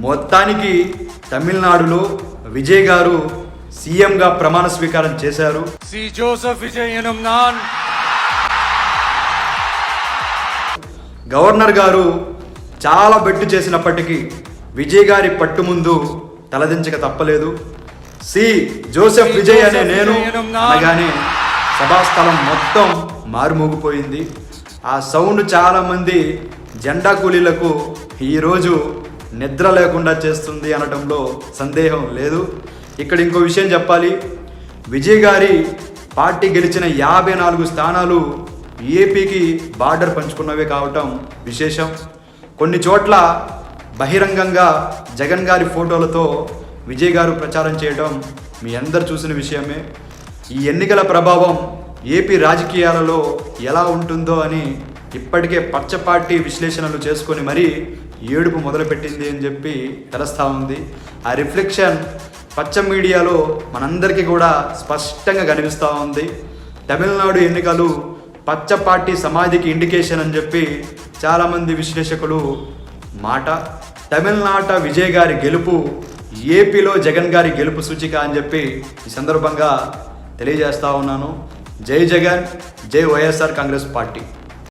మొత్తానికి తమిళనాడులో విజయ్ గారు సీఎంగా ప్రమాణ స్వీకారం చేశారు. సి జోసెఫ్ విజయ్ ఎనుం నాన్. గవర్నర్ గారు చాలా బెట్టు చేసినప్పటికీ విజయ్ గారి పట్టు ముందు తలదించక తప్పలేదు. సి జోసెఫ్ విజయ్ అనే నేను అనగానే సభాస్థలం మొత్తం మారుమోగిపోయింది. ఆ సౌండ్ చాలామంది జెండా కూలీలకు ఈరోజు నిద్ర లేకుండా చేస్తుంది అనటంలో సందేహం లేదు. ఇక్కడ ఇంకో విషయం చెప్పాలి. విజయ్ గారి పార్టీ గెలిచిన 54 స్థానాలు ఏపీకి బార్డర్ పంచుకున్నవే కావటం విశేషం. కొన్ని చోట్ల బహిరంగంగా జగన్ గారి ఫోటోలతో విజయ్ గారు ప్రచారం చేయడం మీ అందరు చూసిన విషయమే. ఈ ఎన్నికల ప్రభావం ఏపీ రాజకీయాలలో ఎలా ఉంటుందో అని ఇప్పటికే పచ్చపార్టీ విశ్లేషణలు చేసుకొని మరీ ఏడుపు మొదలుపెట్టింది అని చెప్పి తెలుస్తూ ఉంది. ఆ రిఫ్లెక్షన్ పచ్చ మీడియాలో మనందరికీ కూడా స్పష్టంగా కనిపిస్తూ ఉంది. తమిళనాడు ఎన్నికలు పచ్చ పార్టీ సమాధికి ఇండికేషన్ అని చెప్పి చాలామంది విశ్లేషకులు మాట. తమిళనాట విజయ్ గారి గెలుపు ఏపీలో జగన్ గారి గెలుపు సూచిక అని చెప్పి ఈ సందర్భంగా తెలియజేస్తా ఉన్నాను. జై జగన్, జై వైఎస్ఆర్ కాంగ్రెస్ పార్టీ.